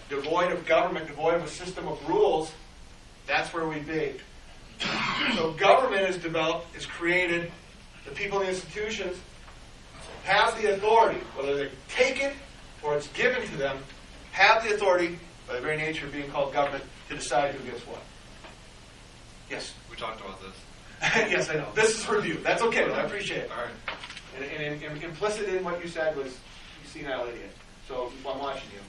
devoid of government, devoid of a system of rules, that's where we'd be. So government is developed, is created, the people in the institutions have the authority, whether they take it or it's given to them, have the authority, by the very nature of being called government, to decide who gets what. Yes? We talked about this. Yes, I know. This is review. That's okay, though. I appreciate it. All right. And implicit in what you said was, you senile idiot. So I'm watching you.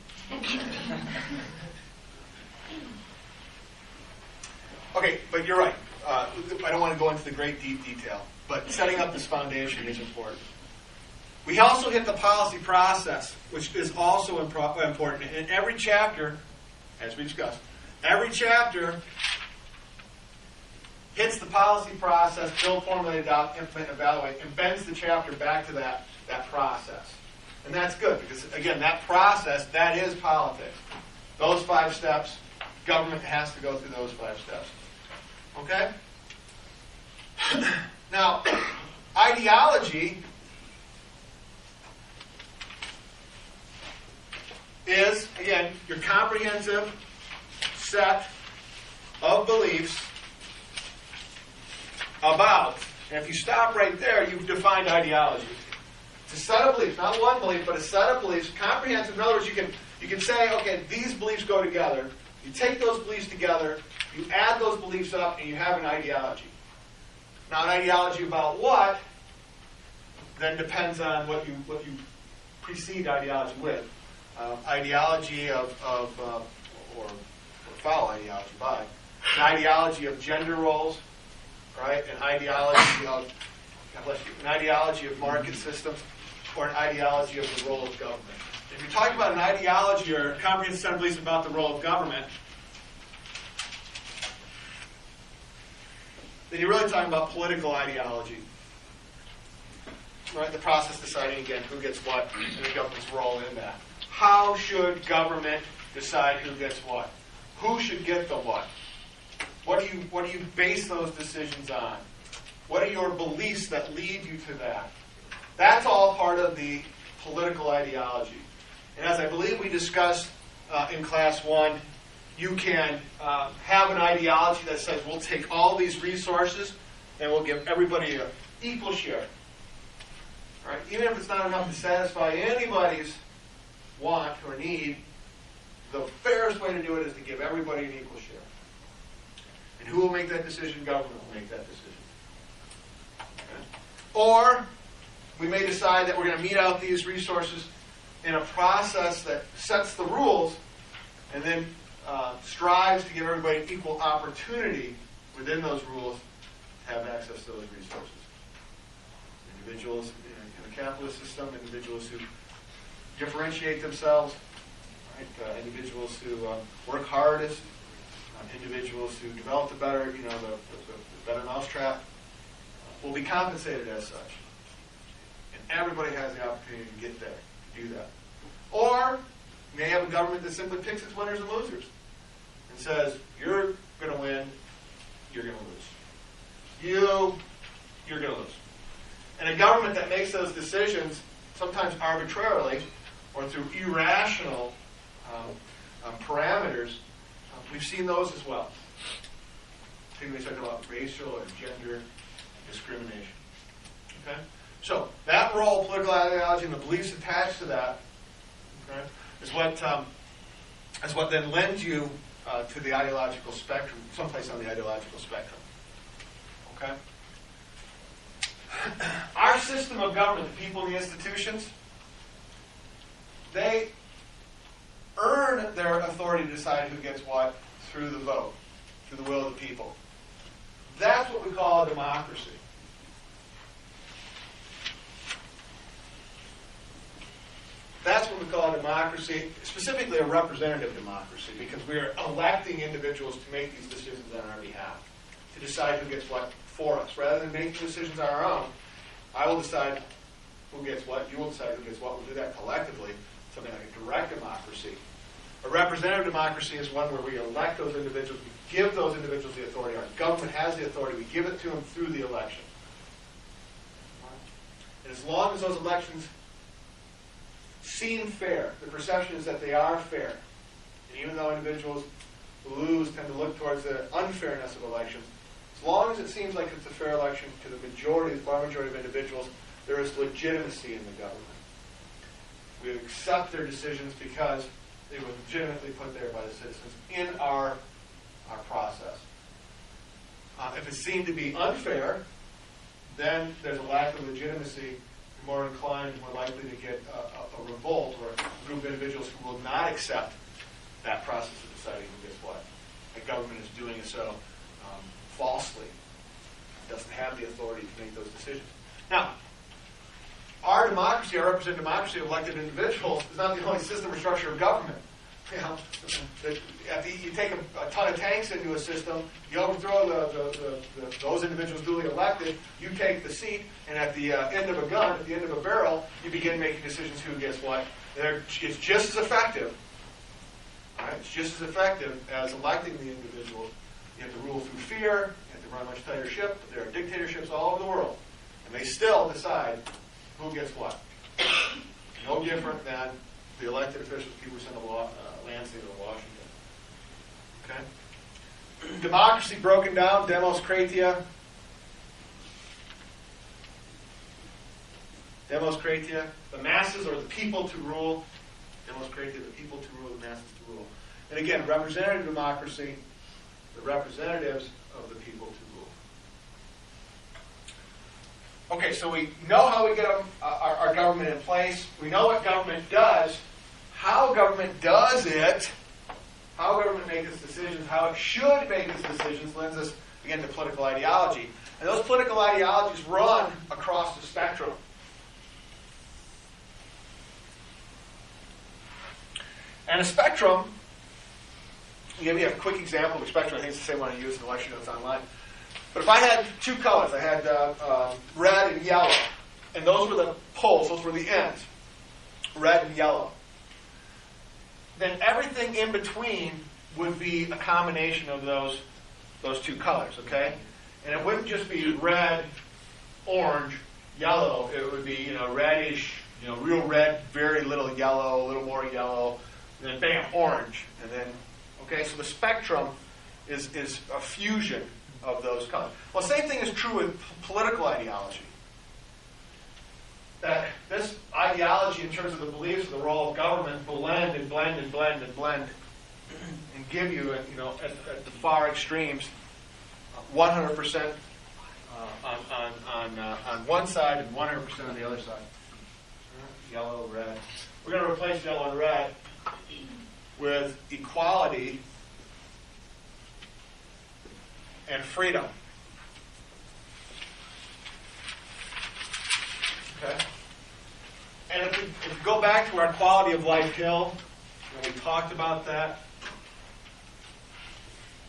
Okay, but you're right. I don't want to go into the great deep detail, but setting up this foundation is important. We also hit the policy process, which is also important. In every chapter, as we discussed, every chapter hits the policy process, build, formulate, adopt, implement, evaluate, and bends the chapter back to that process. And that's good, because, again, that process, that is politics. Those 5 steps, government has to go through those 5 steps. Okay? Now, ideology is, again, your comprehensive set of beliefs about, and if you stop right there, you've defined ideology. It's a set of beliefs, not one belief, but a set of beliefs, comprehensive. In other words, you can say, okay, these beliefs go together. You take those beliefs together, you add those beliefs up, and you have an ideology. Now, an ideology about what then depends on what you precede ideology with. Ideology of or follow ideology by, an ideology of gender roles, right? An ideology of, God bless you, an ideology of market systems, or an ideology of the role of government. If you're talking about an ideology or a comprehensive set of beliefs about the role of government, then you're really talking about political ideology. Right? The process deciding, again, who gets what and the government's role in that. How should government decide who gets what? Who should get the what? What do you base those decisions on? What are your beliefs that lead you to that? That's all part of the political ideology. And as I believe we discussed in Class 1, you can have an ideology that says we'll take all these resources and we'll give everybody an equal share. Right? Even if it's not enough to satisfy anybody's want or need, the fairest way to do it is to give everybody an equal share. And who will make that decision? Government will make that decision. Okay? Or we may decide that we're going to mete out these resources in a process that sets the rules and then strives to give everybody equal opportunity within those rules to have access to those resources. Individuals in the capitalist system, individuals who differentiate themselves, right? Individuals who work hardest, individuals who develop the better, the better mousetrap, will be compensated as such. And everybody has the opportunity to get there, to do that. Or you may have a government that simply picks its winners and losers and says, you're going to win, you're going to lose. You're going to lose. And a government that makes those decisions, sometimes arbitrarily or through irrational parameters, we've seen those as well. Particularly talking about racial or gender discrimination. Okay? So that role, political ideology, and the beliefs attached to that, okay, is what then lends you to the ideological spectrum, someplace on the ideological spectrum. Okay? Our system of government, the people in the institutions, they earn their authority to decide who gets what through the vote, through the will of the people. That's what we call a democracy. That's what we call a democracy, specifically a representative democracy, because we are electing individuals to make these decisions on our behalf, to decide who gets what for us. Rather than making decisions on our own, I will decide who gets what, you will decide who gets what. We'll do that collectively, something like a direct democracy. A representative democracy is one where we elect those individuals, we give those individuals the authority. Our government has the authority, we give it to them through the election. And as long as those elections seem fair, the perception is that they are fair, And even though individuals who lose tend to look towards the unfairness of elections, as long as it seems like it's a fair election to the far majority of individuals, there is legitimacy in the government. We accept their decisions because they were legitimately put there by the citizens in our process. If it seemed to be unfair, then there's a lack of legitimacy. You're more inclined, more likely to get a revolt or a group of individuals who will not accept that process of deciding who gets what. The government is doing so falsely. It doesn't have the authority to make those decisions. Now, our democracy, our representative democracy of elected individuals, is not the only system or structure of government. You know, you take a ton of tanks into a system, you overthrow those individuals duly elected, you take the seat, and at the end of a gun, at the end of a barrel, you begin making decisions who gets what. It's just as effective. Right? It's just as effective as electing the individuals. You have to rule through fear, you have to run a much tighter ship. There are dictatorships all over the world, and they still decide who gets what. No different than the elected officials, people who send Lansing to Washington. Okay? Democracy broken down, demos kratia. Demos kratia, the masses or the people to rule. Demos kratia, the people to rule, the masses to rule. And again, representative democracy, the representatives of the people to rule. Okay, so we know how we get our government in place. We know what government does. How government does it, how government makes its decisions, how it should make its decisions, lends us, again, to political ideology. And those political ideologies run across the spectrum. And a spectrum, I'll give you a quick example of a spectrum. I think it's the same one I use in election notes online. But if I had two colors, I had red and yellow, and those were the poles, those were the ends, red and yellow, then everything in between would be a combination of those two colors, okay? And it wouldn't just be red, orange, yellow. It would be, reddish, real red, very little yellow, a little more yellow, and then bam, orange. And then, okay, so the spectrum is a fusion of those colors. Well, same thing is true with political ideology. That this ideology, in terms of the beliefs of the role of government, blend and blend and blend and blend, and give you, at the far extremes, 100% on one side and 100% on the other side. Yellow, red. We're going to replace yellow and red with equality and freedom. Okay? And if we go back to our quality of life hill, we talked about that,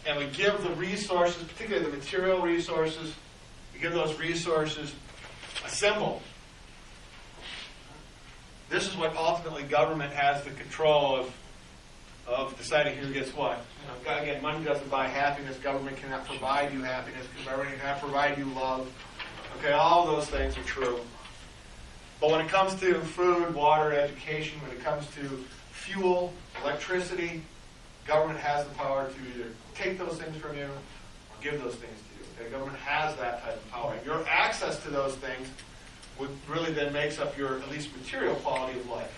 and we give the resources, particularly the material resources, we give those resources a symbol. This is what ultimately government has the control of deciding who gets what. Again, money doesn't buy happiness. Government cannot provide you happiness. Government cannot provide you love. Okay, all those things are true. But when it comes to food, water, education, when it comes to fuel, electricity, government has the power to either take those things from you or give those things to you. Okay? Government has that type of power. Your access to those things would really then makes up your, at least, material quality of life.